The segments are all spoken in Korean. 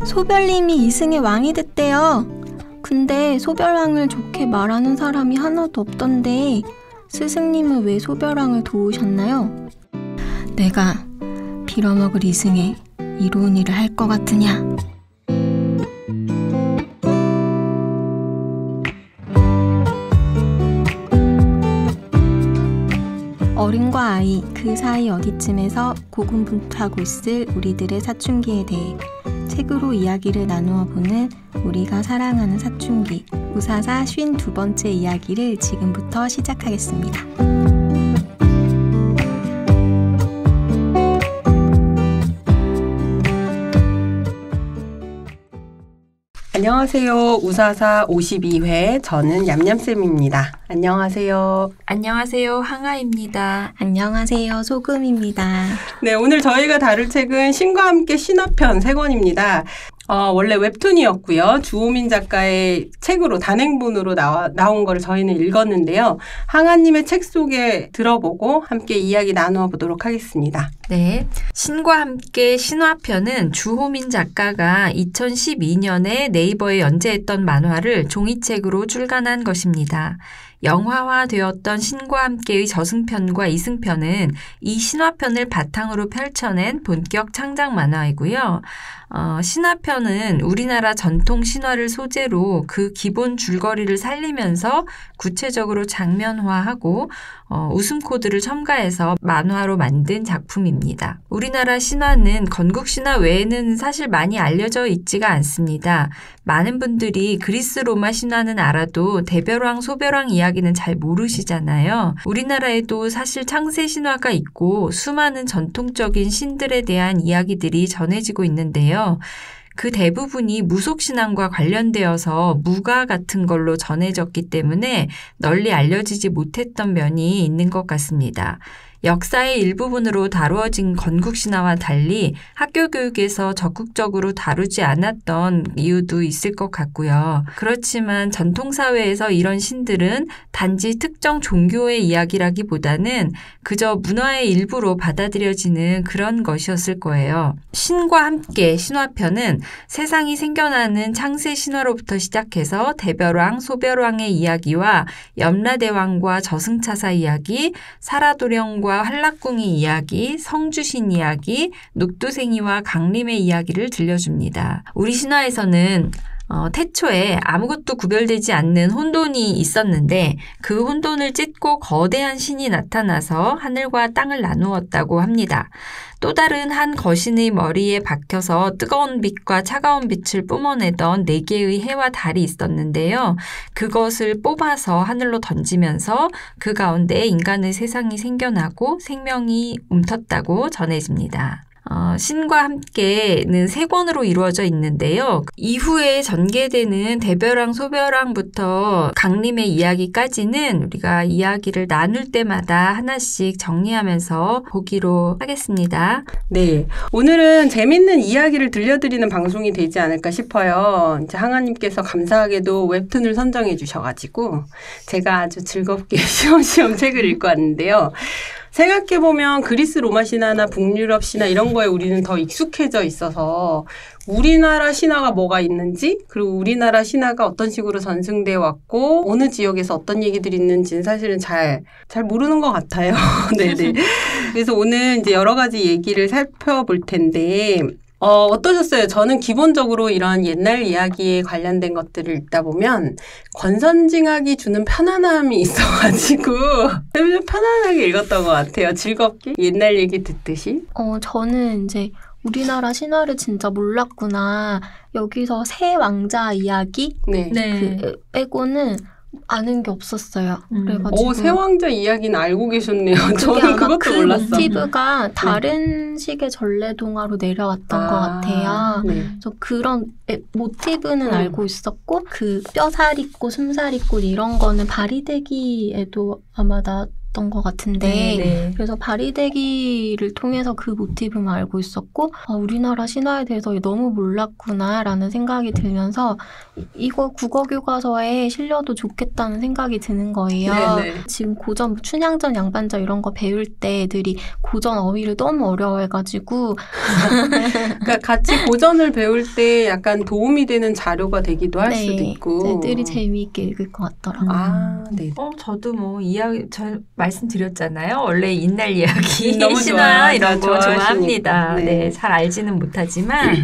소별님이 이승의 왕이 됐대요. 근데 소별왕을 좋게 말하는 사람이 하나도 없던데 스승님은 왜 소별왕을 도우셨나요? 내가 빌어먹을 이승에 이로운 일을 할 것 같으냐? 어른과 아이, 그 사이 어디쯤에서 고군분투하고 있을 우리들의 사춘기에 대해 책으로 이야기를 나누어 보는 우리가 사랑하는 사춘기 우사사 52번째 이야기를 지금부터 시작하겠습니다. 안녕하세요. 우사사 52회 저는 얌얌쌤입니다. 안녕하세요. 안녕하세요. 항아입니다. 안녕하세요. 소금입니다. 네, 오늘 저희가 다룰 책은 신과 함께 신화편 3권입니다. 원래 웹툰이었고요. 주호민 작가의 책으로 단행본으로 나온 거를 저희는 읽었는데요. 항아님의 책 소개 들어보고 함께 이야기 나누어 보도록 하겠습니다. 네, 신과 함께 신화편은 주호민 작가가 2012년에 네이버에 연재했던 만화를 종이책으로 출간한 것입니다. 영화화되었던 신과 함께의 저승편과 이승편은 이 신화편을 바탕으로 펼쳐낸 본격 창작 만화이고요. 신화편은 우리나라 전통 신화를 소재로 그 기본 줄거리를 살리면서 구체적으로 장면화하고 웃음 코드를 첨가해서 만화로 만든 작품입니다. 우리나라 신화는 건국 신화 외에는 사실 많이 알려져 있지가 않습니다. 많은 분들이 그리스 로마 신화는 알아도 대별왕, 소별왕 이야기는 잘 모르시잖아요. 우리나라에도 사실 창세 신화가 있고 수많은 전통적인 신들에 대한 이야기들이 전해지고 있는데요. 그 대부분이 무속신앙과 관련되어서 무가 같은 걸로 전해졌기 때문에 널리 알려지지 못했던 면이 있는 것 같습니다. 역사의 일부분으로 다루어진 건국신화와 달리 학교 교육에서 적극적으로 다루지 않았던 이유도 있을 것 같고요. 그렇지만 전통사회에서 이런 신들은 단지 특정 종교의 이야기라기보다는 그저 문화의 일부로 받아들여지는 그런 것이었을 거예요. 신과 함께 신화편은 세상이 생겨나는 창세 신화로부터 시작해서 대별왕, 소별왕의 이야기와 염라대왕과 저승차사 이야기, 사라도령과 한락궁이 이야기, 성주신 이야기, 녹두생이와 강림의 이야기를 들려줍니다. 우리 신화에서는 태초에 아무것도 구별되지 않는 혼돈이 있었는데 그 혼돈을 찢고 거대한 신이 나타나서 하늘과 땅을 나누었다고 합니다. 또 다른 한 거신의 머리에 박혀서 뜨거운 빛과 차가운 빛을 뿜어내던 4개의 해와 달이 있었는데요. 그것을 뽑아서 하늘로 던지면서 그 가운데 인간의 세상이 생겨나고 생명이 움텄다고 전해집니다. 신과 함께는 3권으로 이루어져 있는데요. 이후에 전개되는 대별왕, 소별왕부터 강림의 이야기까지는 우리가 이야기를 나눌 때마다 하나씩 정리하면서 보기로 하겠습니다. 네, 오늘은 재밌는 이야기를 들려드리는 방송이 되지 않을까 싶어요. 이제 항아님께서 감사하게도 웹툰을 선정해 주셔가지고 제가 아주 즐겁게 시험시험 책을 읽고 왔는데요. 생각해보면 그리스 로마 신화나 북유럽 신화 이런 거에 우리는 더 익숙해져 있어서 우리나라 신화가 뭐가 있는지 그리고 우리나라 신화가 어떤 식으로 전승되어 왔고 어느 지역에서 어떤 얘기들이 있는지는 사실은 잘 모르는 것 같아요. 네네. 그래서 오늘 이제 여러 가지 얘기를 살펴볼 텐데 어떠셨어요? 저는 기본적으로 이런 옛날 이야기에 관련된 것들을 읽다 보면 권선징악이 주는 편안함이 있어가지고 좀 편안하게 읽었던 것 같아요. 즐겁게 옛날 얘기 듣듯이. 저는 이제 우리나라 신화를 진짜 몰랐구나. 여기서 새 왕자 이야기 그 빼고는 아는 게 없었어요. 그래가지고 새 왕자 이야기는 알고 계셨네요. 저는 그것도 몰랐어요. 모티브가 다른 식의 전래동화로 내려왔던 것 같아요. 네. 그래서 그런 모티브는 알고 있었고 그 뼈사리꽃, 숨사리꽃 이런 거는 바리대기에도 아마 있었던 것 같은데 네. 그래서 바리대기를 통해서 그 모티브만 알고 있었고 우리나라 신화에 대해서 너무 몰랐구나라는 생각이 들면서 이거 국어교과서에 실려도 좋겠다는 생각이 드는 거예요. 네네. 지금 고전, 춘향전, 양반전 이런 거 배울 때 애들이 고전 어휘를 너무 어려워해가지고 그러니까 같이 고전을 배울 때 약간 도움이 되는 자료가 되기도 할 수도 있고 애들이 재미있게 읽을 것 같더라고요. 아, 네. 저도 뭐 이야기 저 말씀드렸잖아요. 원래 옛날 이야기 너무 신화 좋아요. 이런 거 좋아합니다. 네. 네, 잘 알지는 못하지만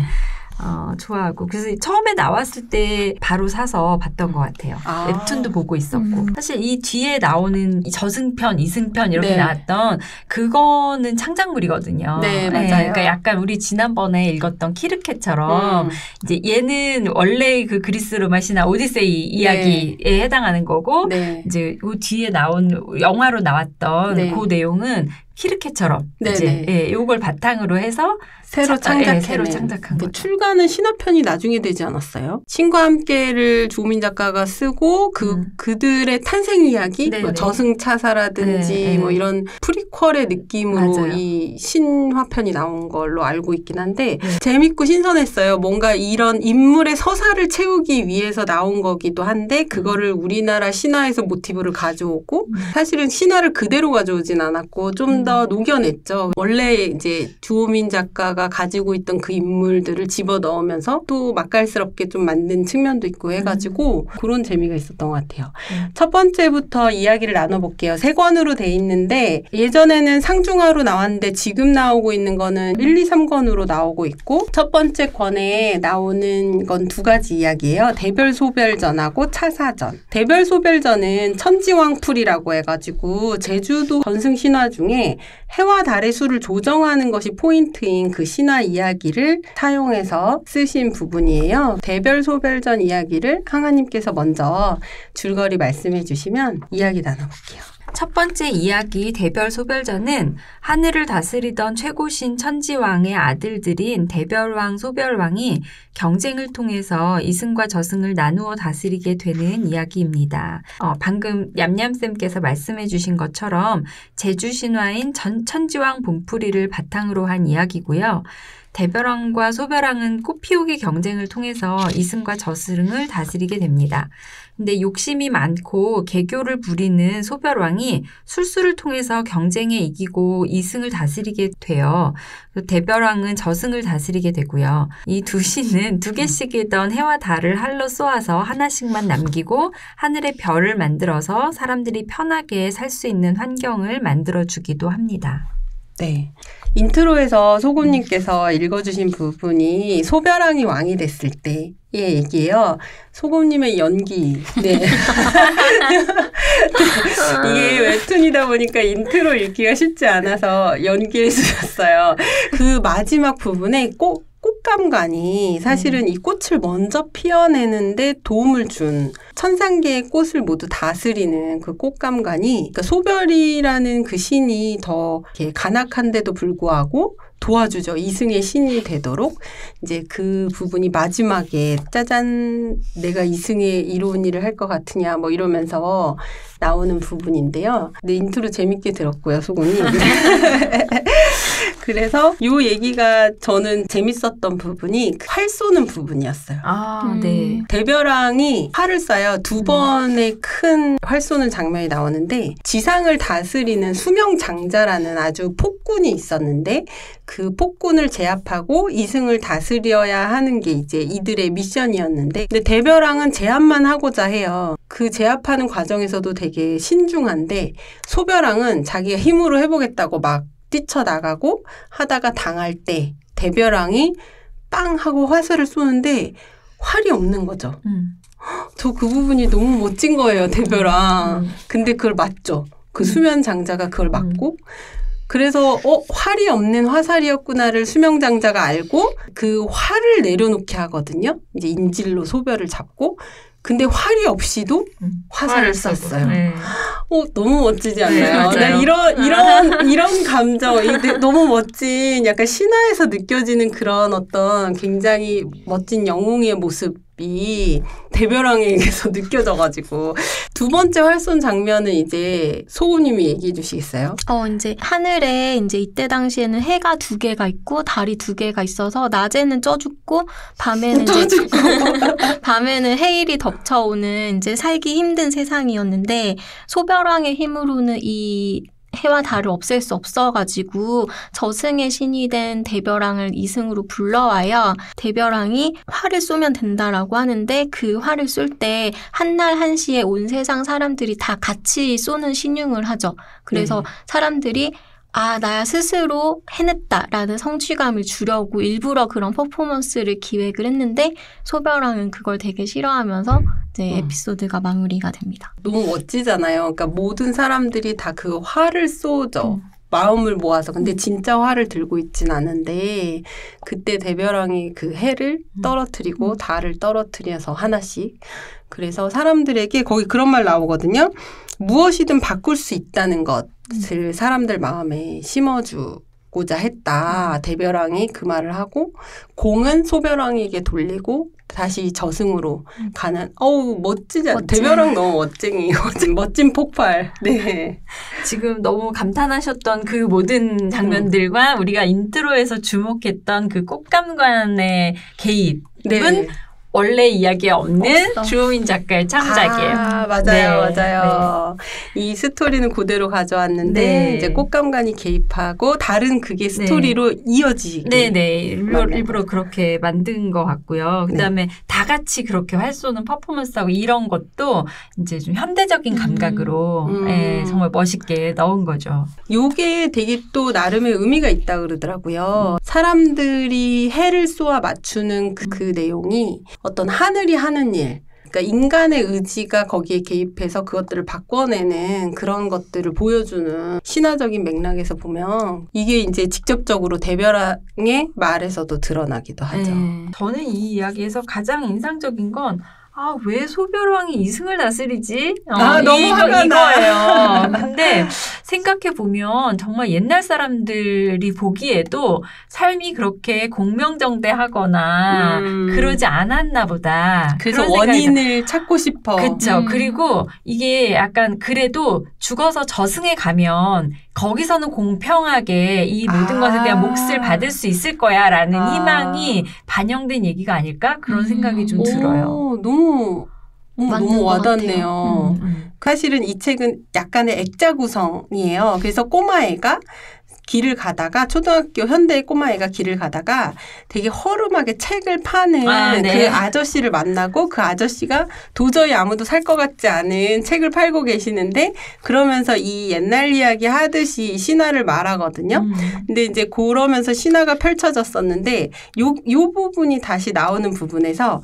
좋아하고 그래서 처음에 나왔을 때 바로 사서 봤던 것 같아요. 웹툰도 보고 있었고 사실 이 뒤에 나오는 이 저승편, 이승편 이렇게 네. 나왔던 그거는 창작물이거든요. 네, 맞아요. 그러니까 약간 우리 지난번에 읽었던 키르케처럼 이제 얘는 원래 그 그리스 로마 신화 오디세이 이야기에 해당하는 거고 네. 이제 그 뒤에 나온 영화로 나왔던 네. 그 내용은 키르케처럼 네네. 이제 이걸 바탕으로 해서 새로 새로 창작한 거죠. 출간은 신화편이 나중에 되지 않았어요? 신과 함께를 주호민 작가가 쓰고 그들의 탄생 이야기, 뭐 저승차사라든지 네. 뭐 이런 프리퀄의 느낌으로 맞아요. 이 신화편이 나온 걸로 알고 있긴 한데 재밌고 신선했어요. 뭔가 이런 인물의 서사를 채우기 위해서 나온 거기도 한데 그거를 우리나라 신화에서 모티브를 가져오고 사실은 신화를 그대로 가져오진 않았고 좀 더 녹여냈죠. 원래 이제 주호민 작가가 가지고 있던 그 인물들을 집어넣으면서 또 맛깔스럽게 좀 만든 측면도 있고 해가지고 그런 재미가 있었던 것 같아요. 첫 번째부터 이야기를 나눠볼게요. 3권으로 돼 있는데 예전에는 상중하로 나왔는데 지금 나오고 있는 거는 1, 2, 3권으로 나오고 있고 첫 번째 권에 나오는 건 2가지 이야기예요. 대별소별전하고 차사전. 대별소별전은 천지왕풀이라고 해가지고 제주도 전승신화 중에 해와 달의 수를 조정하는 것이 포인트인 그 신화 이야기를 사용해서 쓰신 부분이에요. 대별소별전 이야기를 항아님께서 먼저 줄거리 말씀해 주시면 이야기 나눠볼게요. 첫 번째 이야기 대별소별전은 하늘을 다스리던 최고신 천지왕의 아들들인 대별왕, 소별왕이 경쟁을 통해서 이승과 저승을 나누어 다스리게 되는 이야기입니다. 방금 얌얌쌤께서 말씀해 주신 것처럼 제주신화인 천지왕 봄풀이를 바탕으로 한 이야기고요. 대별왕과 소별왕은 꽃피우기 경쟁을 통해서 이승과 저승을 다스리게 됩니다. 근데 욕심이 많고 개교를 부리는 소별왕이 술수를 통해서 경쟁에 이기고 이승을 다스리게 돼요. 대별왕은 저승을 다스리게 되고요. 이 두 신은 2개씩이던 해와 달을 할로 쏘아서 하나씩만 남기고 하늘의 별을 만들어서 사람들이 편하게 살 수 있는 환경을 만들어주기도 합니다. 네. 인트로에서 소금님께서 읽어주신 부분이 소별왕이 왕이 됐을 때의 얘기예요. 소금님의 연기. 네. 이게 웹툰이다 보니까 인트로 읽기가 쉽지 않아서 연기해 주셨어요. 그 마지막 부분에 꽃감관이 사실은 이 꽃을 먼저 피어내는데 도움을 준 천상계의 꽃을 모두 다스리는 그 꽃감관이 그러니까 소별이라는 그 신이 더 이렇게 간악한데도 불구하고 도와주죠. 이승의 신이 되도록 이제 그 부분이 마지막에 짜잔 내가 이승의 이로운 일을 할 것 같으냐 뭐 이러면서 나오는 부분인데요. 네, 인트로 재밌게 들었고요, 소금이. 그래서 요 얘기가 저는 재밌었던 부분이 활 쏘는 부분이었어요. 네. 대별왕이 활을 쏴요. 2번의 큰 활 쏘는 장면이 나오는데 지상을 다스리는 수명장자라는 아주 폭군이 있었는데 그 폭군을 제압하고 이승을 다스려야 하는 게 이제 이들의 미션이었는데 근데 대별왕은 제압만 하고자 해요. 그 제압하는 과정에서도 되게 신중한데 소별왕은 자기가 힘으로 해보겠다고 막 뛰쳐나가고 하다가 당할 때 대별왕이 빵 하고 화살을 쏘는데 활이 없는 거죠. 저 그 부분이 너무 멋진 거예요, 대별왕. 근데 그걸 맞죠. 그 수면장자가 그걸 맞고 그래서 활이 없는 화살이었구나를 수명장자가 알고 그 활을 내려놓게 하거든요. 이제 인질로 소별을 잡고 근데 활이 없이도 화살을 쐈어요. 네. 너무 멋지지 않나요? 네, 이런 감정, 너무 멋진 약간 신화에서 느껴지는 그런 어떤 굉장히 멋진 영웅의 모습 모습이 대별왕에게서 느껴져가지고 두 번째 활손 장면은 이제 소우님이 얘기해 주시겠어요? 이제 하늘에 이제 이때 당시에는 해가 2개가 있고 달이 2개가 있어서 낮에는 쪄죽고 밤에는 이제 밤에는 해일이 덮쳐오는 이제 살기 힘든 세상이었는데 소별왕의 힘으로는 이 해와 달을 없앨 수 없어가지고 저승의 신이 된 대별왕을 이승으로 불러와야 대별왕이 활을 쏘면 된다라고 하는데 그 활을 쏠 때 한날 한시에 온 세상 사람들이 다 같이 쏘는 신용을 하죠. 그래서 사람들이 나야 스스로 해냈다라는 성취감을 주려고 일부러 그런 퍼포먼스를 기획을 했는데 소별왕은 그걸 되게 싫어하면서 이제 에피소드가 마무리가 됩니다. 너무 멋지잖아요. 그러니까 모든 사람들이 다 그 활을 쏘죠. 마음을 모아서. 근데 진짜 활을 들고 있진 않은데 그때 대별왕이 그 해를 떨어뜨리고 달을 떨어뜨려서 하나씩. 그래서 사람들에게 거기 그런 말 나오거든요. 무엇이든 바꿀 수 있다는 것을 사람들 마음에 심어주고자 했다. 대별왕이 그 말을 하고 공은 소별왕에게 돌리고 다시 저승으로 가는. 멋지지 않아요? 대별왕 너무 멋쟁이. 멋진 폭발. 네. 지금 너무 감탄하셨던 그 모든 장면들과 우리가 인트로에서 주목했던 그 꽃감관의 개입은 네. 원래 이야기에 없는 주호민 작가의 창작이에요. 맞아요. 이 스토리는 그대로 가져왔는데 이제 꽃감관이 개입하고 다른 그게 스토리로 이어지게. 네네. 일부러 그렇게 만든 것 같고요. 그다음에 다 같이 그렇게 활 쏘는 퍼포먼스하고 이런 것도 이제 좀 현대적인 감각으로 정말 멋있게 넣은 거죠. 요게 되게 또 나름의 의미가 있다 그러더라고요. 사람들이 해를 쏘아 맞추는 그 내용이 어떤 하늘이 하는 일, 그러니까 인간의 의지가 거기에 개입해서 그것들을 바꿔내는 그런 것들을 보여주는 신화적인 맥락에서 보면 이게 이제 직접적으로 대별왕의 말에서도 드러나기도 하죠. 저는 이 이야기에서 가장 인상적인 건 왜 소별왕이 이승을 다스리지? 너무 화가 이거예요. 근데 생각해보면 정말 옛날 사람들이 보기에도 삶이 그렇게 공명정대하거나 그러지 않았나 보다. 그래서 원인을 찾고 싶어. 그렇죠. 그리고 이게 약간 그래도 죽어서 저승에 가면 거기서는 공평하게 이 모든 것에 대한 몫을 받을 수 있을 거야 라는 희망이 반영된 얘기가 아닐까? 그런 생각이 좀 들어요. 너무 와닿네요. 사실은 이 책은 약간의 액자 구성이에요. 그래서 꼬마애가 길을 가다가 초등학교 현대의 꼬마애가 길을 가다가 되게 허름하게 책을 파는 그 아저씨를 만나고 그 아저씨가 도저히 아무도 살 것 같지 않은 책을 팔고 계시는데 그러면서 이 옛날 이야기 하듯이 신화를 말하거든요. 근데 이제 그러면서 신화가 펼쳐졌었는데 요 부분이 다시 나오는 부분에서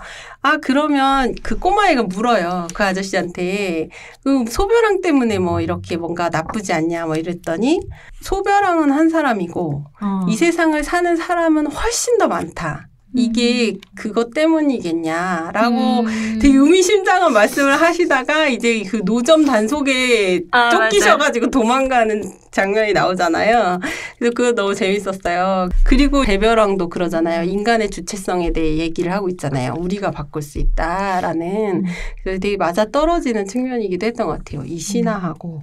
그러면 그 꼬마애가 물어요. 그 아저씨한테 소별왕 때문에 뭐 이렇게 뭔가 나쁘지 않냐 뭐 이랬더니 소별왕은 한 사람이고 이 세상을 사는 사람은 훨씬 더 많다. 이게 그것 때문이겠냐라고 되게 의미심장한 말씀을 하시다가 이제 그 노점 단속에 쫓기셔가지고 도망가는 장면이 나오잖아요. 그래서 그거 너무 재밌었어요. 그리고 대별왕도 그러잖아요. 인간의 주체성에 대해 얘기를 하고 있잖아요. 우리가 바꿀 수 있다라는. 그래서 되게 맞아떨어지는 측면이기도 했던 것 같아요. 이 신화하고.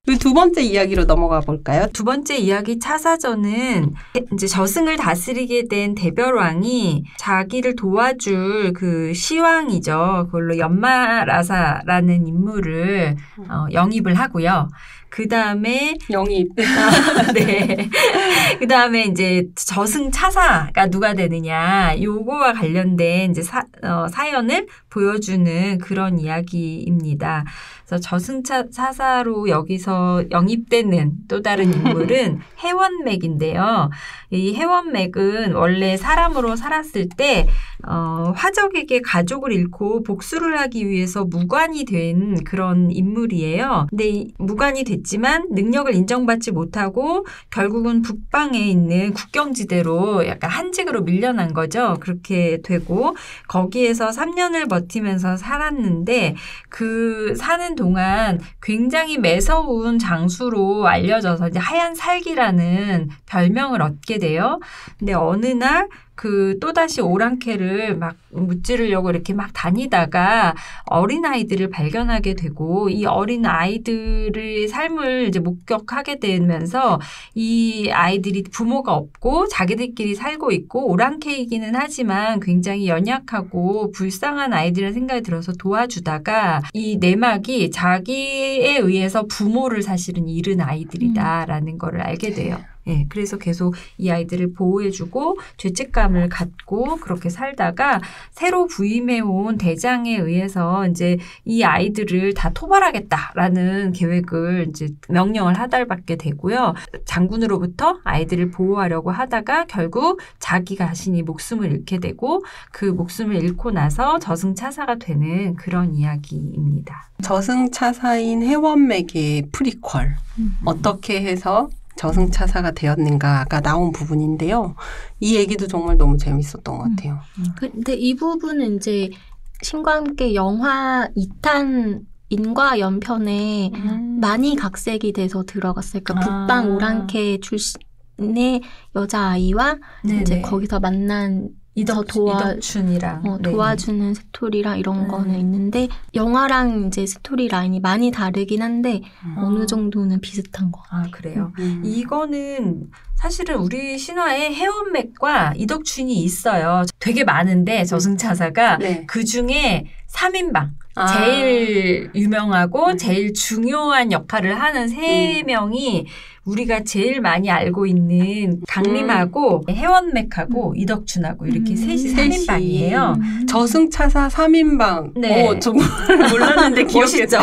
그 두 번째 이야기로 넘어가 볼까요? 두 번째 이야기 차사전은 이제 저승을 다스리게 된 대별왕이 자기를 도와줄 그 시왕이죠. 그걸로 연마라사라는 인물을 영입을 하고요. 그 다음에 영입. 네. 그 다음에 이제 저승 차사가 누가 되느냐, 요거와 관련된 이제 사연을 보여주는 그런 이야기입니다. 그래서 저승 차사로 여기서 영입되는 또 다른 인물은 해원맥인데요. 이 해원맥은 원래 사람으로 살았을 때 화적에게 가족을 잃고 복수를 하기 위해서 무관이 된 그런 인물이에요. 근데 무관이 됐지만 능력을 인정받지 못하고 결국은 북방에 있는 국경지대로 약간 한직으로 밀려난 거죠. 그렇게 되고 거기에서 3년을 버티면서 살았는데 그 사는 동안 굉장히 매서운 장수로 알려져서 이제 하얀 살기라는 별명을 얻게 돼요. 근데 어느 날 그 또다시 오랑캐를 막 무찌르려고 이렇게 막 다니다가 어린아이들을 발견하게 되고 이 어린아이들의 삶을 이제 목격하게 되면서 이 아이들이 부모가 없고 자기들끼리 살고 있고 오랑캐이기는 하지만 굉장히 연약하고 불쌍한 아이들이라는 생각이 들어서 도와주다가 이 내막이 자기에 의해서 부모를 사실은 잃은 아이들이다라는 거를 알게 돼요. 예, 그래서 계속 이 아이들을 보호해주고 죄책감을 갖고 그렇게 살다가 새로 부임해온 대장에 의해서 이제 이 아이들을 다 토벌하겠다라는 계획을 이제 명령을 하달받게 되고요. 장군으로부터 아이들을 보호하려고 하다가 결국 자기 자신이 목숨을 잃게 되고 그 목숨을 잃고 나서 저승차사가 되는 그런 이야기입니다. 저승차사인 해원맥의 프리퀄. 어떻게 해서 저승차사가 되었는가가 나온 부분인데요. 이 얘기도 정말 너무 재밌었던 것 같아요. 근데 이 부분은 이제 신과 함께 영화 2탄 인과 연편에 많이 각색이 돼서 들어갔어요. 그러니까 북방 오랑캐 출신의 여자아이와 이제 거기서 만난 이덕춘이랑 도와주는 스토리랑 이런 거는 있는데 영화랑 이제 스토리 라인이 많이 다르긴 한데 어느 정도는 비슷한 거. 아, 그래요. 이거는 사실은 우리 신화에 해원맥과 이덕춘이 있어요. 되게 많은데 저승차사가 그 중에 3인방. 제일 유명하고 제일 중요한 역할을 하는 3명이 우리가 제일 많이 알고 있는 강림하고 해원맥하고 이덕춘하고 이렇게 셋이 3인방이에요. 저승차사 3인방. 네. 정말 몰랐는데 기억했죠.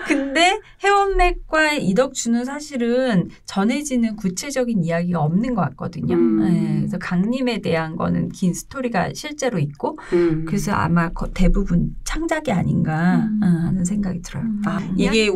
근데 해원맥과 이덕춘은 사실은 전해지는 구체적인 이야기가 없는 것 같거든요. 네, 그래서 강림에 대한 거는 긴 스토리가 실제로 있고 그래서 아마 대부분 창작이 아닌가 하는 생각이 들어요. 이게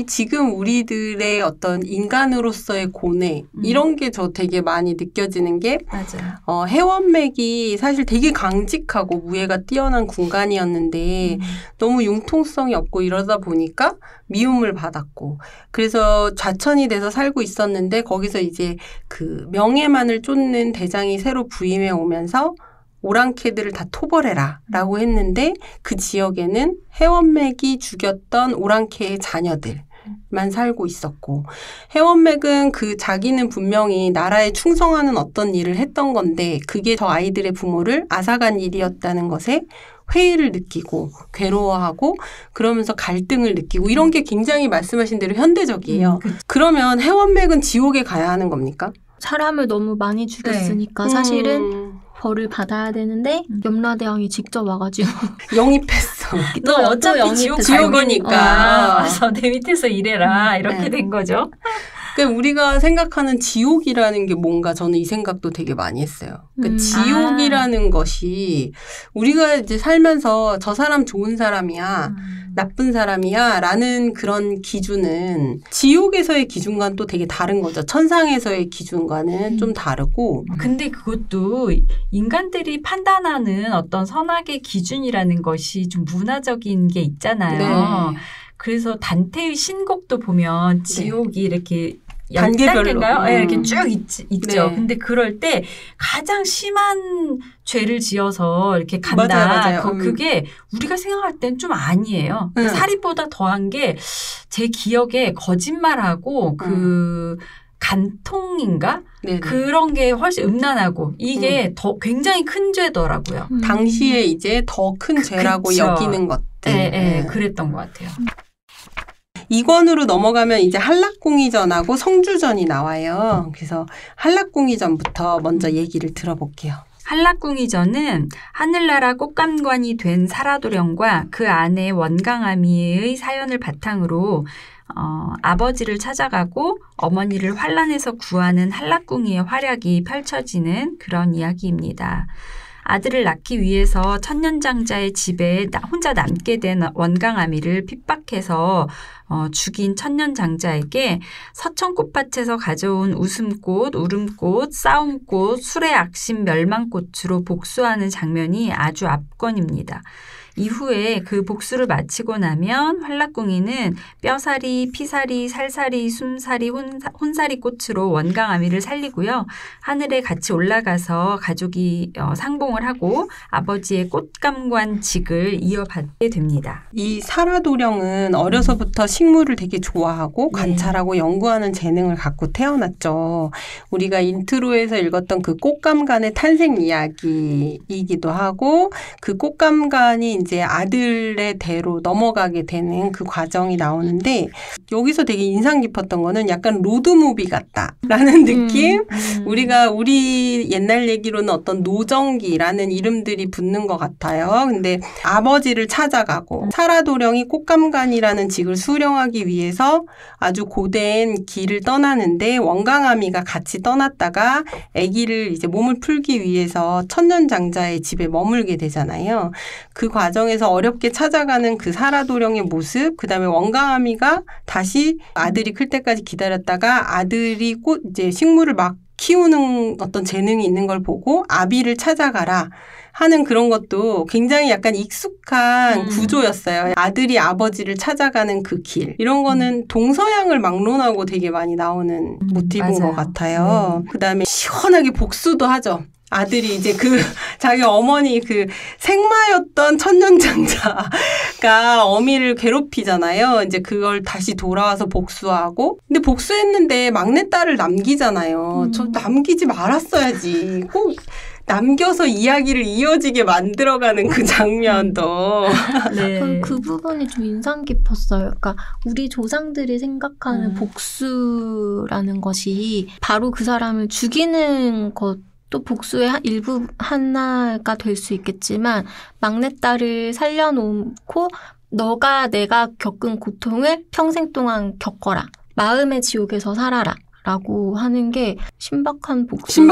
지금 우리들의 어떤 인간으로서의 고뇌 이런 게 저 되게 많이 느껴지는 게 맞아요. 해원맥이 사실 되게 강직하고 무예가 뛰어난 군관이었는데 너무 융통성이 없고 이러다 보니까 미움을 받았고 그래서 좌천이 돼서 살고 있었는데 거기서 이제 그 명예만을 쫓는 대장이 새로 부임해 오면서 오랑캐들을 다 토벌해라 라고 했는데 그 지역에는 해원맥이 죽였던 오랑캐의 자녀들 만 살고 있었고 해원맥은 자기는 분명히 나라에 충성하는 어떤 일을 했던 건데 그게 저 아이들의 부모를 앗아간 일이었다는 것에 회의를 느끼고 괴로워하고 그러면서 갈등을 느끼고 이런 게 굉장히 말씀하신 대로 현대적이에요. 그러면 해원맥은 지옥에 가야 하는 겁니까? 사람을 너무 많이 죽였으니까 사실은 벌을 받아야 되는데 염라대왕이 직접 와가지고 영입했어. 너 어차피 지옥이니까 와서 내 밑에서 일해라 이렇게 된 거죠. 그러니까 우리가 생각하는 지옥이라는 게 뭔가 저는 이 생각도 되게 많이 했어요. 그러니까 지옥이라는 것이 우리가 이제 살면서 저 사람 좋은 사람이야, 나쁜 사람이야 라는 그런 기준은 지옥에서의 기준과는 또 되게 다른 거죠. 천상에서의 기준과는 좀 다르고. 근데 그것도 인간들이 판단하는 어떤 선악의 기준이라는 것이 좀 문화적인 게 있잖아요. 네. 그래서 단테의 신곡도 보면 지옥이 이렇게 단계별로인가요? 네, 이렇게 쭉 있죠. 네. 근데 그럴 때 가장 심한 죄를 지어서 이렇게 간다. 맞아요. 그게 우리가 생각할 땐 좀 아니에요. 살인보다 더한 게 제 기억에 거짓말하고 간통인가? 네네. 그런 게 훨씬 음란하고 이게 더 굉장히 큰 죄더라고요. 당시에 이제 더 큰 죄라고 여기는 것들. 네, 그랬던 것 같아요. 2권으로 넘어가면 이제 한락궁이전하고 성주전이 나와요. 그래서 한락궁이전부터 먼저 얘기를 들어볼게요. 한락궁이전은 하늘나라 꽃감관이 된 사라도령과 그 아내 원강아미의 사연을 바탕으로 아버지를 찾아가고 어머니를 환란에서 구하는 한락궁이의 활약이 펼쳐지는 그런 이야기입니다. 아들을 낳기 위해서 천년장자의 집에 혼자 남게 된 원강아미를 핍박해서 죽인 천년장자에게 서천꽃밭에서 가져온 웃음꽃, 울음꽃, 싸움꽃, 술의 악심, 멸망꽃으로 복수하는 장면이 아주 압권입니다. 이후에 그 복수를 마치고 나면 활락궁이는 뼈살이, 피살이, 살살이, 숨살이, 혼살이 꽃으로 원강아미를 살리고요. 하늘에 같이 올라가서 가족이 상봉을 하고 아버지의 꽃감관직을 이어받게 됩니다. 이 사라도령은 어려서부터 식물을 되게 좋아하고 관찰하고 연구하는 재능을 갖고 태어났죠. 우리가 인트로에서 읽었던 그 꽃감관의 탄생 이야기이기도 하고 그 꽃감관이 이제 아들의 대로 넘어가게 되는 그 과정이 나오는데 여기서 되게 인상 깊었던 거는 약간 로드무비 같다라는 느낌? 우리 옛날 얘기로는 어떤 노정기라는 이름들이 붙는 것 같아요. 근데 아버지를 찾아가고 사라도령이 꽃감관이라는 직을 수령하기 위해서 아주 고된 길을 떠나는데 원강아미가 같이 떠났다가 아기를 이제 몸을 풀기 위해서 천년장자의 집에 머물게 되잖아요. 그 과정에서 어렵게 찾아가는 그 사라도령의 모습, 그다음에 원강아미가 다시 아들이 클 때까지 기다렸다가 아들이 이제 식물을 막 키우는 어떤 재능이 있는 걸 보고 아비를 찾아가라 하는 그런 것도 굉장히 약간 익숙한 구조였어요. 아들이 아버지를 찾아가는 그 길. 이런 거는 동서양을 막론하고 되게 많이 나오는 모티브인 맞아요. 것 같아요. 그다음에 시원하게 복수도 하죠. 아들이 이제 자기 어머니 생마였던 천년장자가 어미를 괴롭히잖아요. 이제 그걸 다시 돌아와서 복수하고. 근데 복수했는데 막내딸을 남기잖아요. 저 남기지 말았어야지. 꼭 남겨서 이야기를 이어지게 만들어가는 그 장면도. 네. 그 부분이 좀 인상 깊었어요. 그러니까 우리 조상들이 생각하는 복수라는 것이 바로 그 사람을 죽이는 것 또 복수의 일부 하나가 될 수 있겠지만 막내딸을 살려놓고 너가 내가 겪은 고통을 평생 동안 겪어라. 마음의 지옥에서 살아라. 라고 하는 게 신박한 복수.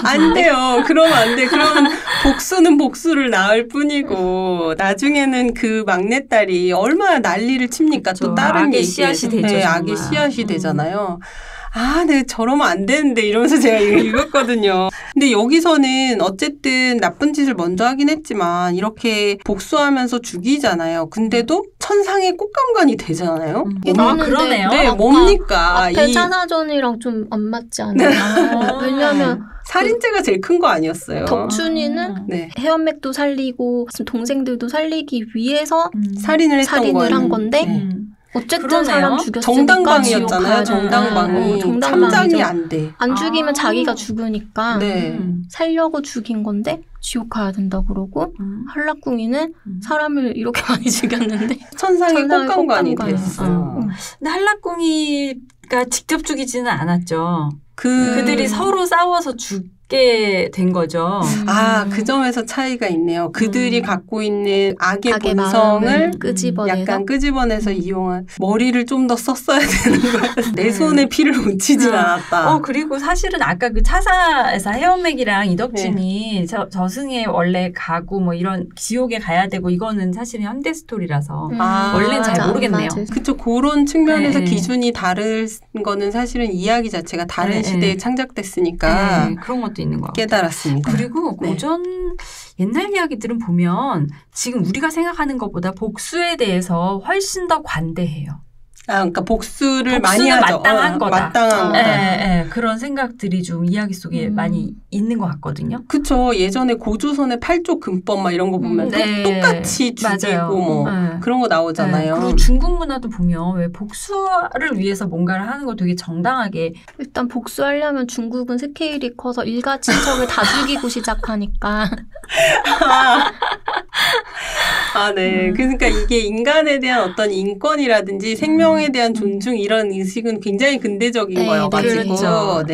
안 돼요. 그러면 안 돼. 그러면 복수는 복수를 낳을 뿐이고 나중에는 그 막내딸이 얼마나 난리를 칩니까? 그렇죠. 또 다른 악의 얘기. 씨앗이 되죠. 네, 악의 씨앗이 되잖아요. 네, 저러면 안 되는데 이러면서 제가 읽었거든요. 근데 여기서는 어쨌든 나쁜 짓을 먼저 하긴 했지만 이렇게 복수하면서 죽이잖아요. 근데도 천상의 꽃감관이 되잖아요. 그러네요. 네, 뭡니까? 앞에 차사전이랑 좀 안 맞지 않아요? 왜냐하면 살인죄가 제일 큰 거 아니었어요. 덕춘이는 해원맥도 살리고 동생들도 살리기 위해서 살인을 한 건데 어쨌든 그러네요. 사람 죽였으니까 정당방위였잖아요. 정당방위. 참장이 안 돼. 안 죽이면 자기가 죽으니까 살려고 죽인 건데 지옥 가야 된다 그러고 한락궁이는 사람을 이렇게 많이 죽였는데 천상의 꽃감관이 됐어요. 근데 한락궁이가 직접 죽이지는 않았죠. 그들이 서로 싸워서 죽게 된 거죠. 그 점에서 차이가 있네요. 그들이 갖고 있는 악의 본성을 약간 끄집어내서 이용한 머리를 좀 더 썼어야 되는 거예요. 내 손에 피를 묻히진 않았다. 그리고 사실은 아까 그 차사에서 해원맥이랑 이덕진이 저승에 원래 가고 뭐 이런 지옥에 가야 되고 이거는 사실은 현대 스토리라서 원래는 잘 모르겠네요. 그렇죠. 그런 측면에서 기준이 다른 거는 사실은 이야기 자체가 다른 시대에 창작됐으니까 그런 것도 있는 것 같아요. 깨달았습니다. 그리고 고전 옛날 이야기들은 보면 지금 우리가 생각하는 것보다 복수에 대해서 훨씬 더 관대해요. 그러니까 복수를 많이 하죠. 마땅한 거다. 마땅한 거다. 그런 생각들이 좀 이야기 속에 많이 있는 것 같거든요. 그렇죠. 예전에 고조선의 8조 금법 막 이런 거 보면 똑같이 죽이고 뭐 그런 거 나오잖아요. 그리고 중국 문화도 보면 왜 복수를 위해서 뭔가를 하는 거 되게 정당하게. 일단 복수하려면 중국은 스케일이 커서 일가 친척을 다 죽이고 시작하니까. 네. 그러니까 이게 인간에 대한 어떤 인권이라든지 생명에 대한 존중 이런 의식은 굉장히 근대적인 거여가지고. 그렇죠.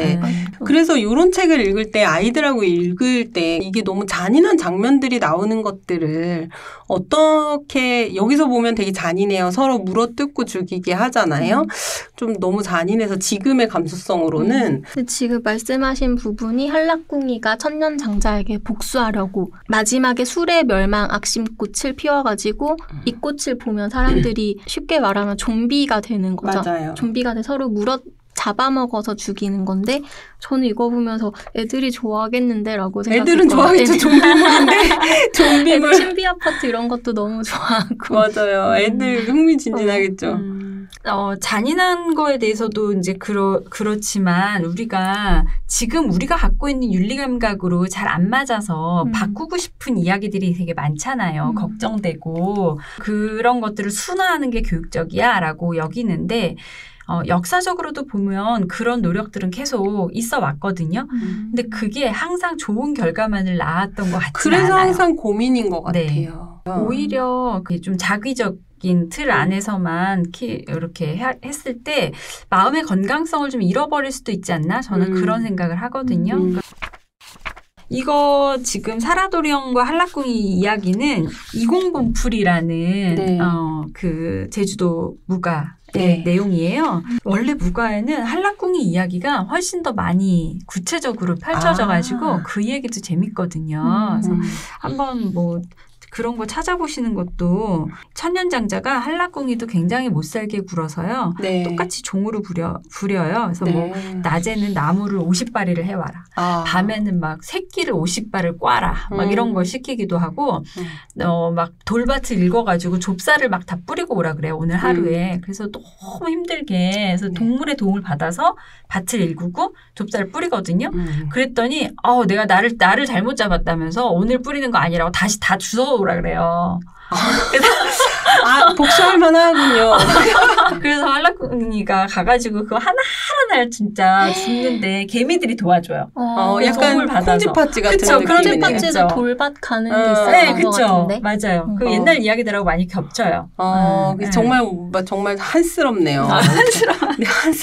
그래서 이런 책을 읽을 때 아이들하고 읽을 때 이게 너무 잔인한 장면들이 나오는 것들을 어떻게 여기서 보면 되게 잔인해요. 서로 물어뜯고 죽이게 하잖아요. 좀 너무 잔인해서 지금의 감수성으로는. 지금 말씀하신 부분이 한락궁이가 천년장자에게 복수하려고 마지막에 술의 멸망 악심꽃을 피워가지고 이 꽃을 보면 사람들이 쉽게 말하면 좀비가 되는 거죠. 맞아요. 좀비가 돼 서로 잡아먹어서 죽이는 건데 저는 이거 보면서 애들이 좋아하겠는데라고 생각했거든요. 애들은 좋아하겠죠. 좀비물인데. 좀비물. 애들 신비 아파트 이런 것도 너무 좋아하고. 맞아요. 애들 흥미진진하겠죠. 잔인한 거에 대해서도 이제 그렇지만 지금 우리가 갖고 있는 윤리감각으로 잘 안 맞아서 바꾸고 싶은 이야기들이 되게 많잖아요. 걱정되고 그런 것들을 순화하는 게 교육적이야 라고 여기는데 역사적으로도 보면 그런 노력들은 계속 있어 왔거든요. 근데 그게 항상 좋은 결과만을 낳았던 것 같지는 않아요. 그래서 항상 고민인 것 같아요. 네. 오히려 좀 자기적인 틀 안에서만 이렇게 했을 때 마음의 건강성을 좀 잃어버릴 수도 있지 않나? 저는 그런 생각을 하거든요. 이거 지금 사라도령과 한라궁이 이야기는 이공본풀이라는 네. 그 제주도 무가 네. 내용이에요. 원래 무가에는 한라궁이 이야기가 훨씬 더 많이 구체적으로 펼쳐져가지고 그 얘기도 재밌거든요. 그래서 한번 뭐 그런 거 찾아보시는 것도 천년장자가 한라궁이도 굉장히 못살게 굴어서요. 네. 똑같이 종으로 부려요. 그래서 네. 뭐 낮에는 나무를 50바리를 해와라. 밤에는 막 새끼를 50발을 꽈라. 막 이런 걸 시키기도 하고 막 돌밭을 읽어가지고 좁쌀을 막 다 뿌리고 오라 그래요. 오늘 하루에. 그래서 너무 힘들게 해서 동물의 도움을 받아서 밭을 일구고 좁쌀을 뿌리거든요. 그랬더니 내가 나를 잘못 잡았다면서 오늘 뿌리는 거 아니라고 다시 다 주워 오라 그래요. 복수할 만하군요. 그래서 한라궁이가 가가지고 그거 하나하나 진짜 죽는데 개미들이 도와줘요. 약간 콩쥐팥쥐 같은 그쵸, 느낌이네요. 콩쥐팥쥐도 돌밭 가는 게 있었던 네, 것 같은데. 맞아요. 그 옛날 이야기들하고 많이 겹쳐요. 네. 정말 한스럽네요.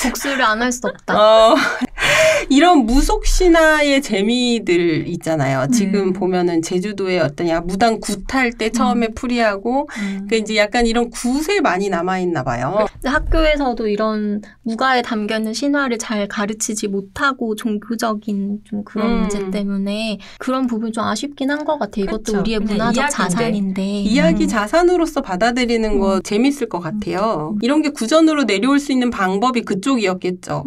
복수를 안 할 수 없다. 이런 무속 신화의 재미들 있잖아요. 지금 보면은 제주도에 어떤 무당 굿할 때 처음에 풀이하고 그 이제 약간 이런 굿에 많이 남아 있나 봐요. 학교에서도 이런 무가에 담겨 있는 신화를 잘 가르치지 못하고 종교적인 좀 그런 문제 때문에 그런 부분이 좀 아쉽긴 한 것 같아요. 이것도 그렇죠. 우리의 문화적 자산인데. 이야기 자산으로서 받아들이는 거 재밌을 것 같아요. 이런 게 구전으로 내려올 수 있는 방법이 그쪽이었겠죠.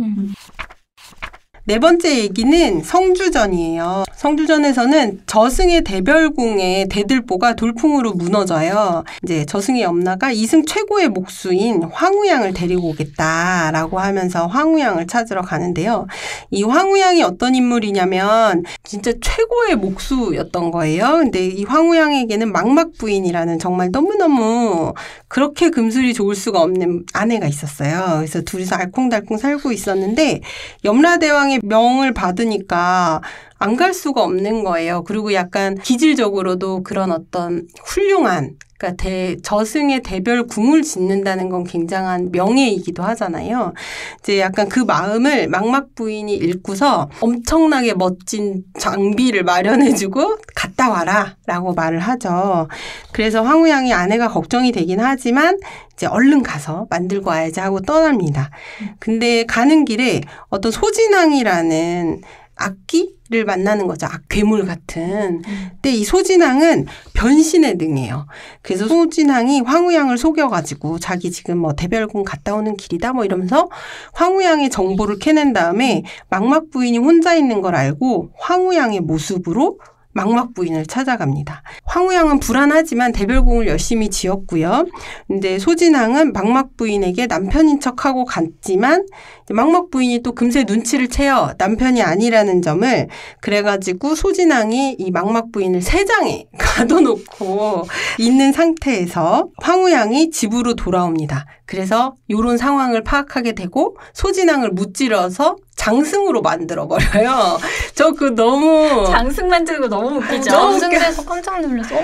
네 번째 얘기는 성주전이에요. 성주전에서는 저승의 대별궁의 대들보가 돌풍으로 무너져요. 이제 저승의 염라가 이승 최고의 목수인 황우양을 데리고 오겠다라고 하면서 황우양을 찾으러 가는데요. 이 황우양이 어떤 인물이냐면 진짜 최고의 목수였던 거예요. 근데 이 황우양에게는 망막부인이라는 정말 너무너무 그렇게 금술이 좋을 수가 없는 아내가 있었어요. 그래서 둘이서 알콩달콩 살고 있었는데 염라대왕의 명을 받으니까 안 갈 수가 없는 거예요. 그리고 약간 기질적으로도 그런 어떤 훌륭한 그러니까 저승의 대별궁을 짓는다는 건 굉장한 명예이기도 하잖아요. 이제 약간 그 마음을 망막부인이 읽고서 엄청나게 멋진 장비를 마련해주고 갔다 와라 라고 말을 하죠. 그래서 황우양이 아내가 걱정이 되긴 하지만 이제 얼른 가서 만들고 와야지 하고 떠납니다. 근데 가는 길에 어떤 소진왕이라는 악기를 만나는 거죠. 괴물 같은. 근데 이 소진왕은 변신에 능해요. 그래서 소진왕이 황우양을 속여가지고 자기 지금 대별궁 갔다 오는 길이다 이러면서 황우양의 정보를 캐낸 다음에 망막부인이 혼자 있는 걸 알고 황우양의 모습으로 망막부인을 찾아갑니다. 황우양은 불안하지만 대별궁을 열심히 지었고요. 근데 소진왕은 망막부인에게 남편인 척하고 갔지만 망막부인이 또 금세 눈치를 채요. 남편이 아니라는 점을. 그래가지고 소진왕이 이 망막부인을 새장에 가둬놓고 있는 상태에서 황우양이 집으로 돌아옵니다. 그래서 이런 상황을 파악하게 되고 소진왕을 무찌러서 장승으로 만들어버려요. 저 너무. 장승 만드는 거 너무 웃기죠. 장승돼서 깜짝 놀랐어.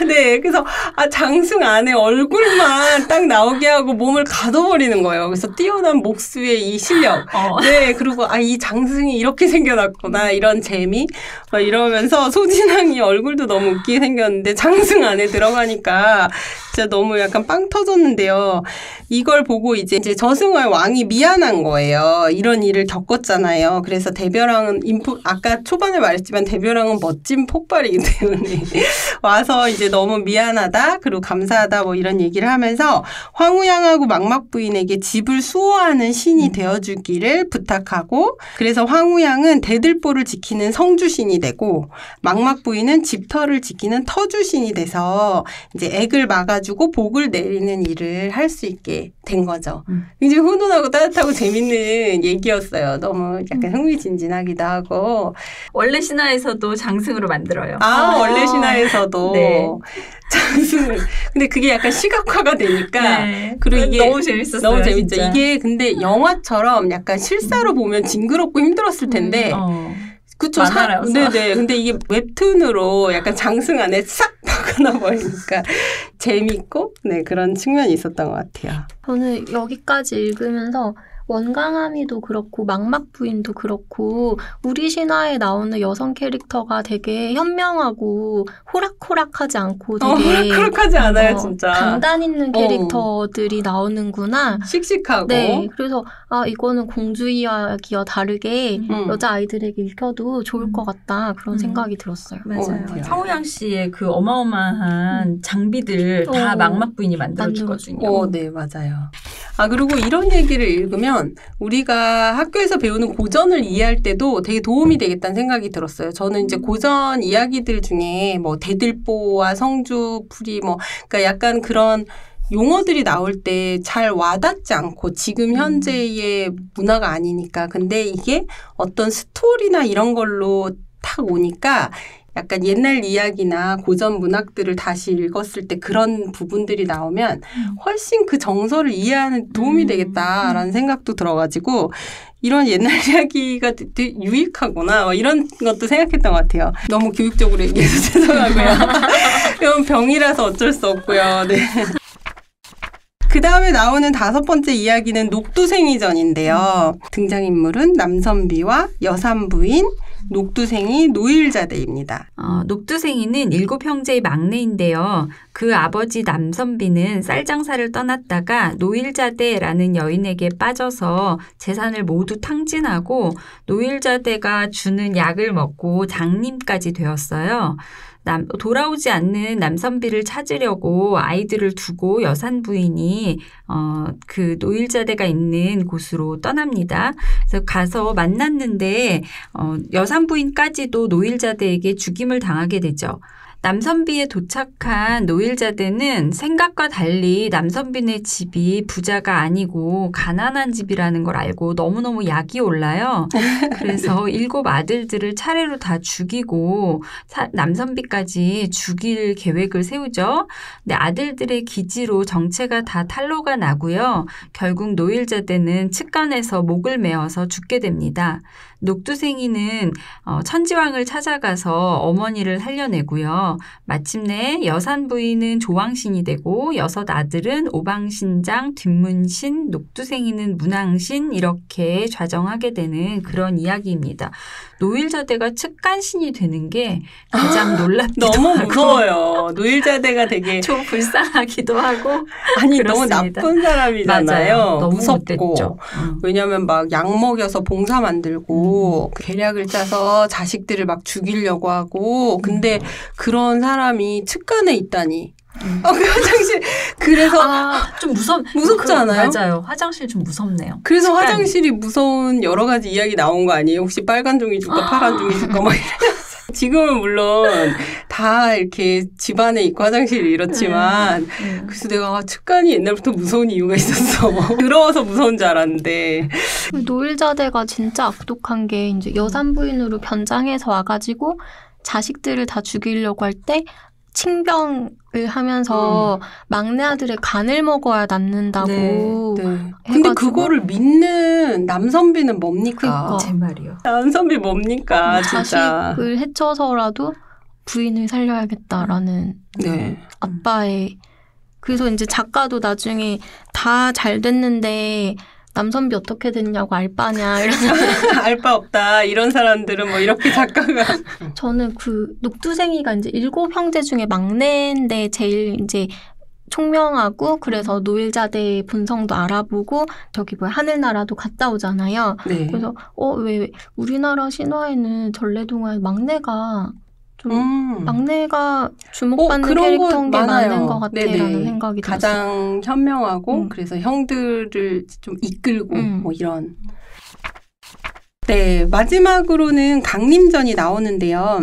네. 그래서 장승 안에 얼굴만 딱 나오게 하고 몸을 가둬버리는 거예요. 그래서 뛰어난 목수의 이 실력. 네. 그리고 이 장승이 이렇게 생겨났구나. 이런 재미. 이러면서 소진왕이 얼굴도 너무 웃기게 생겼는데 장승 안에 들어가니까 진짜 너무 약간 빵 터졌는데요. 이걸 보고 이제 저승월 왕이 미안한 거예요. 이런 일을 겪었잖아요. 그래서 대벼랑은 아까 초반에 말했지만 대벼랑은 멋진 폭발이기 때문에 와서 이제 너무 미안하다 그리고 감사하다 뭐 이런 얘기를 하면서 황후양하고 망막 부인에게 집을 수호하는 신이 되어주기를 부탁하고 그래서 황후양은 대들보를 지키는 성주신이 되고 망막 부인은 집터를 지키는 터주신이 돼서 이제 액을 막아주고 복을 내리는 일을 할 수 있게 된 거죠. 굉장히 훈훈하고 따뜻하고 재밌는 얘기였어요. 너무 약간 흥미진진하기도 하고. 원래 신화에서도 장승으로 만들어요. 원래 신화에서도 네. 장승을. 근데 그게 약간 시각화가 되니까. 네. 그리고 이게 너무 재밌었어요. 너무 재밌죠. 진짜. 이게 근데 영화처럼 약간 실사로 보면 징그럽고 힘들었을 텐데. 그쵸. 네네. 근데 이게 웹툰으로 약간 장승 안에 싹 박아놔 버리니까 재밌고, 네, 그런 측면이 있었던 것 같아요. 저는 여기까지 읽으면서 원강함이도 그렇고 망막 부인도 그렇고 우리 신화에 나오는 여성 캐릭터가 되게 현명하고 호락호락하지 않고 되게 호락호락하지 않아요, 진짜. 강단 있는 캐릭터들이 나오는구나. 씩씩하고. 네, 그래서 이거는 공주 이야기와 다르게 여자아이들에게 읽혀도 좋을 것 같다 그런 생각이 들었어요. 맞아요. 황후양 씨의 그 어마어마한 장비들 다 망막 부인이 만들어주거든요. 네, 맞아요. 그리고 이런 얘기를 읽으면 우리가 학교에서 배우는 고전을 이해할 때도 되게 도움이 되겠다는 생각이 들었어요. 저는 이제 고전 이야기들 중에 뭐 대들보와 성주풀이 그러니까 약간 그런 용어들이 나올 때 잘 와닿지 않고 지금 현재의 문화가 아니니까. 근데 이게 어떤 스토리나 이런 걸로 탁 오니까 약간 옛날 이야기나 고전 문학들을 다시 읽었을 때 그런 부분들이 나오면 훨씬 그 정서를 이해하는 도움이 되겠다라는 생각도 들어가지고 이런 옛날 이야기가 되게 유익하구나 이런 것도 생각했던 것 같아요. 너무 교육적으로 얘기해서 죄송하고요. 이건 병이라서 어쩔 수 없고요. 네. 그 다음에 나오는 5번째 이야기는 녹두생이전인데요. 등장인물은 남선비와 여산부인, 녹두생이 노일자대입니다. 녹두생이는 7형제의 막내인데요. 그 아버지 남선비는 쌀장사를 떠났다가 노일자대라는 여인에게 빠져서 재산을 모두 탕진하고 노일자대가 주는 약을 먹고 장님까지 되었어요. 돌아오지 않는 남선비를 찾으려고 아이들을 두고 여산 부인이 그 노일자대가 있는 곳으로 떠납니다. 그래서 가서 만났는데 여산 부인까지도 노일자대에게 죽임을 당하게 되죠. 남선비에 도착한 노일자대는 생각과 달리 남선비네 집이 부자가 아니고 가난한 집이라는 걸 알고 너무너무 약이 올라요. 그래서 7 아들들을 차례로 다 죽이고 남선비까지 죽일 계획을 세우죠. 근데 아들들의 기지로 정체가 다 탄로가 나고요. 결국 노일자대는 측간에서 목을 메어서 죽게 됩니다. 녹두생이는 천지왕을 찾아가서 어머니를 살려내고요. 마침내 여산 부인은 조왕신이 되고 6 아들은 오방신장, 뒷문신, 녹두생이는 문왕신 이렇게 좌정하게 되는 그런 이야기입니다. 노일자대가 측간신이 되는 게 가장 놀랍기도 너무 하고 무서워요. 노일자대가 되게 좀 불쌍하기도 하고 아니 그렇습니다. 너무 나쁜 사람이잖아요. 맞아요. 너무 무섭고 왜냐하면 막 약 먹여서 봉사 만들고 계략을 짜서 자식들을 막 죽이려고 하고 근데 그런 사람이 측간에 있다니. 그 화장실 그래서 좀 무섭지 않아요? 맞아요. 화장실 좀 무섭네요. 그래서 측간이. 화장실이 무서운 여러 가지 이야기 나온 거 아니에요? 혹시 빨간 종이 줄까 파란 종이 줄까 막 이러면서. 지금은 물론 다 이렇게 집안에 있고 화장실이 이렇지만 그래서 내가 측간이 옛날부터 무서운 이유가 있었어. 더러워서 무서운 줄 알았는데. 노일자대가 진짜 악독한 게 이제 여산부인으로 변장해서 와가지고 자식들을 다 죽이려고 할 때 칭병을 하면서 막내 아들의 간을 먹어야 낫는다고. 네. 근데 그거를 믿는 남선비는 뭡니까? 그러니까. 제 말이요. 남선비 뭡니까? 진짜. 자식을 해쳐서라도 부인을 살려야겠다라는 아빠의. 그래서 이제 작가도 나중에 다 잘 됐는데 남선비 어떻게 됐냐고 알바냐 이러면서 알바 없다 이런 사람들은 뭐 이렇게 작가가 저는 그 녹두생이가 이제 7 형제 중에 막내인데 제일 이제 총명하고 그래서 노일자대의 본성도 알아보고 저기 하늘나라도 갔다 오잖아요. 네. 그래서 왜 우리나라 신화에는 전래동화의 막내가 막내가 주목받는 캐릭터인 게 많은 것 같아라는 생각이 들었어요. 가장 현명하고 그래서 형들을 좀 이끌고 뭐 이런. 네, 마지막으로는 강림전이 나오는데요.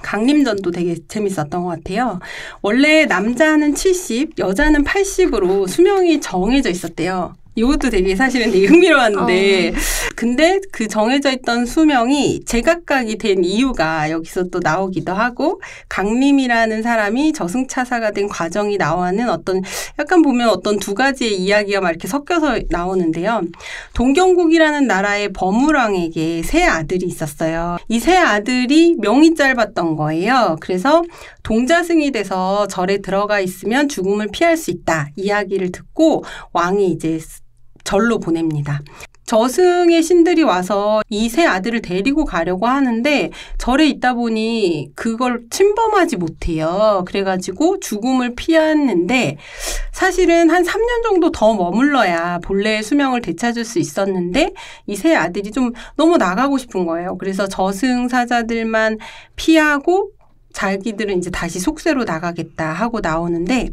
강림전도 되게 재밌었던 것 같아요. 원래 남자는 70, 여자는 80으로 수명이 정해져 있었대요. 이것도 되게 사실은 되게 흥미로웠는데 근데 그 정해져 있던 수명이 제각각이 된 이유가 여기서 또 나오기도 하고 강림이라는 사람이 저승차사가 된 과정이 나오는 어떤 약간 보면 어떤 두 가지의 이야기가 막 이렇게 섞여서 나오는데요. 동경국이라는 나라의 범우랑에게 세 아들이 있었어요. 이 세 아들이 명이 짧았던 거예요. 그래서 동자승이 돼서 절에 들어가 있으면 죽음을 피할 수 있다. 이야기를 듣고 왕이 이제 절로 보냅니다. 저승의 신들이 와서 이 세 아들을 데리고 가려고 하는데 절에 있다 보니 그걸 침범하지 못해요. 그래가지고 죽음을 피했는데 사실은 한 3년 정도 더 머물러야 본래의 수명을 되찾을 수 있었는데 이 세 아들이 좀 너무 나가고 싶은 거예요. 그래서 저승사자들만 피하고 자기들은 이제 다시 속세로 나가겠다 하고 나오는데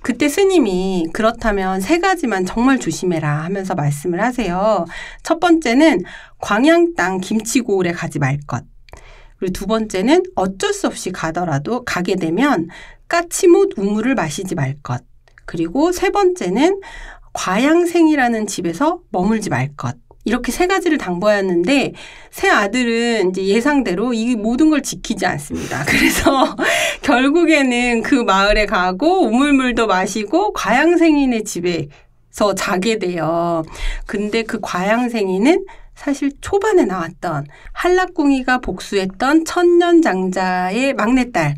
그때 스님이 그렇다면 세 가지만 정말 조심해라 하면서 말씀을 하세요. 첫 번째는 광양 땅 김치고을에 가지 말 것. 그리고 두 번째는 어쩔 수 없이 가게 되면 까치못 우물을 마시지 말 것. 그리고 세 번째는 과양생이라는 집에서 머물지 말 것. 이렇게 세 가지를 당부하였는데 세 아들은 이제 예상대로 이 모든 걸 지키지 않습니다. 그래서 결국에는 그 마을에 가고 우물물도 마시고 과양생인의 집에서 자게 돼요. 근데 그 과양생인은 사실 초반에 나왔던 한락궁이가 복수했던 천년장자의 막내딸.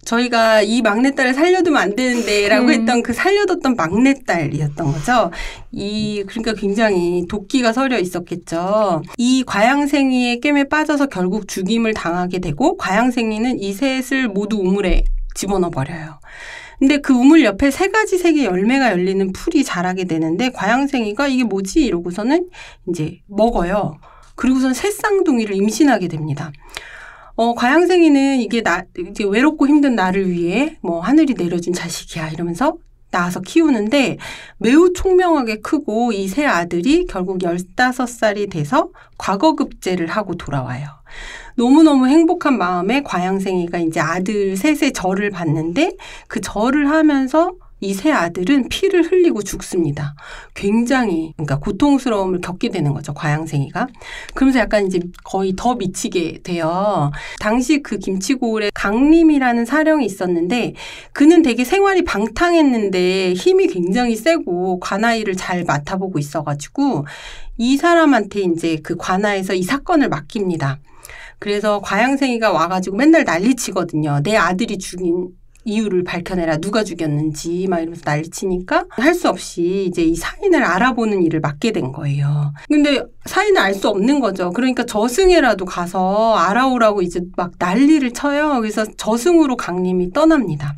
저희가 이 막내딸을 살려두면 안 되는데 라고 했던 그 살려뒀던 막내딸이었던 거죠. 그러니까 굉장히 도끼가 서려 있었겠죠. 이 과양생이의 깸에 빠져서 결국 죽임을 당하게 되고 과양생이는 이 셋을 모두 우물에 집어넣어 버려요. 근데 그 우물 옆에 세 가지 색의 열매가 열리는 풀이 자라게 되는데 과양생이가 이게 뭐지? 이러고서는 이제 먹어요. 그리고선 새 쌍둥이를 임신하게 됩니다. 과양생이는 이게 이제 외롭고 힘든 나를 위해 하늘이 내려준 자식이야 이러면서 낳아서 키우는데 매우 총명하게 크고 이 세 아들이 결국 15살이 돼서 과거급제를 하고 돌아와요. 너무너무 행복한 마음에 과양생이가 이제 아들 셋의 절을 받는데 그 절을 하면서 이 세 아들은 피를 흘리고 죽습니다. 굉장히 그러니까 고통스러움을 겪게 되는 거죠. 과양생이가. 그러면서 약간 이제 거의 더 미치게 돼요. 당시 그 김치고을에 강림이라는 사령이 있었는데 그는 되게 생활이 방탕했는데 힘이 굉장히 세고 관아일을 잘 맡아보고 있어가지고 이 사람한테 이제 그 관아에서 이 사건을 맡깁니다. 그래서 과양생이가 와가지고 맨날 난리치거든요. 내 아들이 죽인 이유를 밝혀내라. 누가 죽였는지 막 이러면서 난리치니까 할 수 없이 이제 이 사인을 알아보는 일을 맡게 된 거예요. 근데 사인을 알 수 없는 거죠. 그러니까 저승에라도 가서 알아오라고 이제 막 난리를 쳐요. 그래서 저승으로 강림이 떠납니다.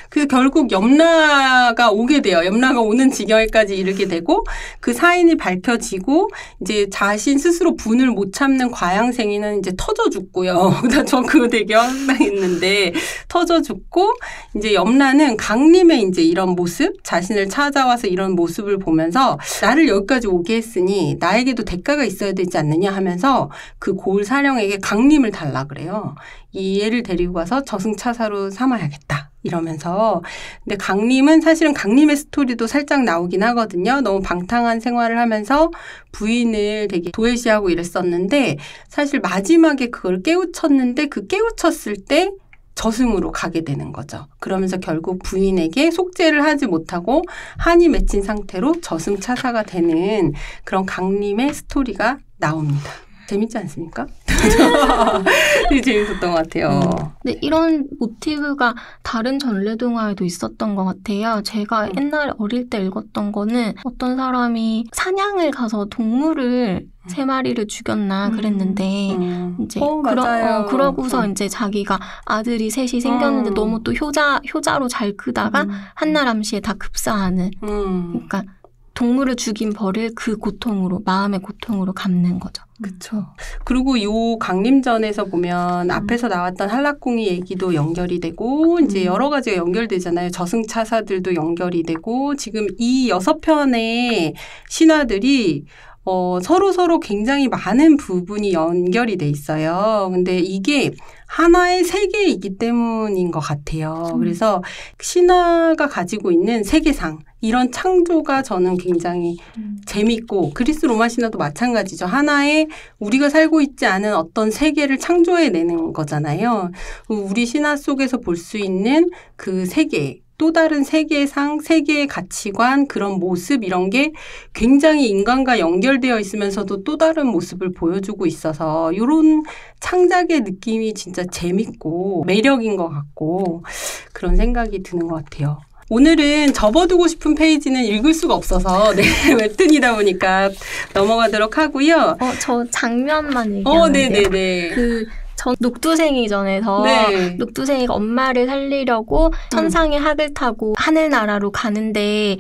그래서 결국 염라가 오게 돼요. 염라가 오는 지경에까지 이르게 되고 그 사인이 밝혀지고 이제 자신 스스로 분을 못 참는 과양생이는 이제 터져 죽고요. 저 그거 되게 황당했는데 터져 죽고 이제 염라는 강림의 이제 이런 모습, 자신을 찾아와서 이런 모습을 보면서 나를 여기까지 오게 했으니 나에게도 대가가 있어야 되지 않느냐 하면서 그 고을 사령에게 강림을 달라 그래요. 이 얘를 데리고 가서 저승차사로 삼아야겠다. 이러면서. 근데 강림은 사실은 강림의 스토리도 살짝 나오긴 하거든요. 너무 방탕한 생활을 하면서 부인을 되게 도외시하고 이랬었는데 사실 마지막에 그걸 깨우쳤는데 그 깨우쳤을 때 저승으로 가게 되는 거죠. 그러면서 결국 부인에게 속죄를 하지 못하고 한이 맺힌 상태로 저승차사가 되는 그런 강림의 스토리가 나옵니다. 재밌지 않습니까? 되게 재밌었던 것 같아요. 근데 이런 모티브가 다른 전래동화에도 있었던 것 같아요. 제가 옛날에 어릴 때 읽었던 거는 어떤 사람이 사냥을 가서 동물을 세 마리를 죽였나 그랬는데 이제 맞아요. 그러고서 이제 자기가 아들이 셋이 생겼는데 너무 또 효자로 잘 크다가 한나람시에 다 급사하는 그러니까 동물을 죽인 벌을 그 고통으로 마음의 고통으로 갚는 거죠. 그렇죠. 그리고 요 강림전에서 보면 앞에서 나왔던 한락궁이 얘기도 연결이 되고 이제 여러 가지가 연결되잖아요. 저승차사들도 연결이 되고 지금 이 6편의 신화들이 서로 굉장히 많은 부분이 연결이 돼 있어요. 근데 이게 하나의 세계이기 때문인 것 같아요. 그래서 신화가 가지고 있는 세계상, 이런 창조가 저는 굉장히 재밌고 그리스 로마 신화도 마찬가지죠. 하나의 우리가 살고 있지 않은 어떤 세계를 창조해내는 거잖아요. 우리 신화 속에서 볼 수 있는 그 세계, 또 다른 세계상, 세계의 가치관, 그런 모습 이런 게 굉장히 인간과 연결되어 있으면서도 또 다른 모습을 보여주고 있어서 이런 창작의 느낌이 진짜 재밌고 매력인 것 같고 그런 생각이 드는 것 같아요. 오늘은 접어두고 싶은 페이지는 읽을 수가 없어서 웹툰이다 보니까 넘어가도록 하고요. 저 장면만 얘기하면 돼요. 네네네. 전 녹두생이전에서 녹두생이가 엄마를 살리려고 천상의 학을 타고 하늘나라로 가는데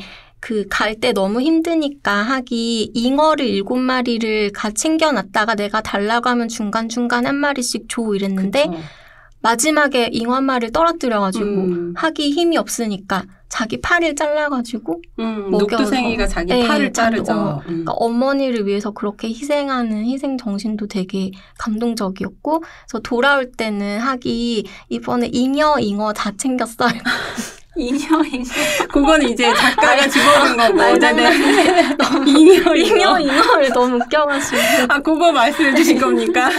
갈 때 너무 힘드니까 학이 잉어를 7마리를 챙겨놨다가 내가 달라고 하면 중간중간 한 마리씩 줘 이랬는데 그쵸. 마지막에 잉어 한 마리를 떨어뜨려가지고 학이 힘이 없으니까 자기 팔을 잘라가지고 녹두생이가 자기 팔을 자르죠. 그러니까 어머니를 위해서 그렇게 희생하는 희생 정신도 되게 감동적이었고 그래서 돌아올 때는 학이 이번에 잉어 다 챙겼어요. 잉어. 그거는 이제 작가가 집어넣은 거고. 잉어를 너무 웃겨가지고. 그거 말씀해 주신 겁니까?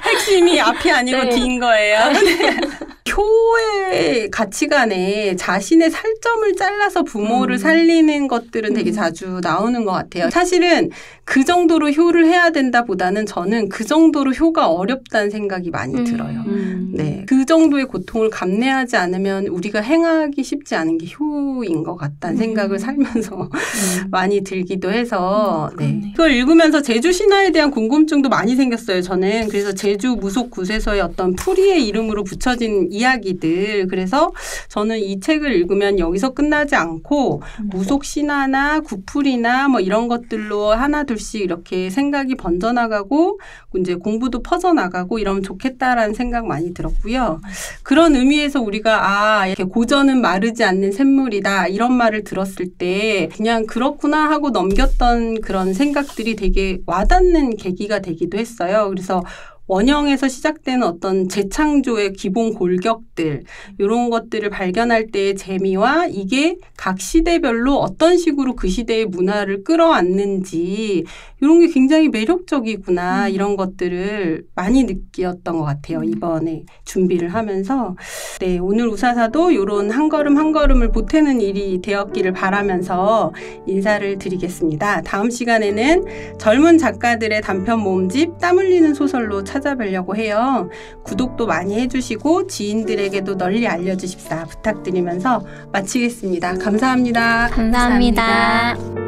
핵심이 앞이 아니고 뒤인 거예요. 효의 가치관에 자신의 살점을 잘라서 부모를 살리는 것들은 되게 자주 나오는 것 같아요. 사실은 그 정도로 효를 해야 된다 보다는 저는 그 정도로 효가 어렵다는 생각이 많이 들어요. 네, 그 정도의 고통을 감내하지 않으면 우리가 행하기 쉽지 않은 게 효인 것 같다는 생각을 살면서 많이 들기도 해서 네. 그걸 읽으면서 제주 신화에 대한 궁금증도 많이 생겼어요. 저는 그래서 제주 무속 구세서의 어떤 풀이의 이름으로 붙여진 이야기들, 그래서 저는 이 책을 읽으면 여기서 끝나지 않고 무속 신화나 구풀이나 뭐 이런 것들로 하나 둘씩 이렇게 생각이 번져나가고 이제 공부도 퍼져나가고 이러면 좋겠다라는 생각 많이 들었고요. 그런 의미에서 우리가 이렇게 고전은 마르지 않는 샘물이다 이런 말을 들었을 때 그냥 그렇구나 하고 넘겼던 그런 생각들이 되게 와닿는 계기가 되기도 했어요. 그래서 원형에서 시작되는 어떤 재창조의 기본 골격들, 이런 것들을 발견할 때의 재미와 이게 각 시대별로 어떤 식으로 그 시대의 문화를 끌어안는지 이런 게 굉장히 매력적이구나, 이런 것들을 많이 느꼈던 것 같아요. 이번에 준비를 하면서. 네, 오늘 우사사도 이런 한 걸음 한 걸음을 보태는 일이 되었기를 바라면서 인사를 드리겠습니다. 다음 시간에는 젊은 작가들의 단편 모음집 땀 흘리는 소설로 찾아뵈려고 해요. 구독도 많이 해주시고 지인들에게도 널리 알려주십사 부탁드리면서 마치겠습니다. 감사합니다. 감사합니다.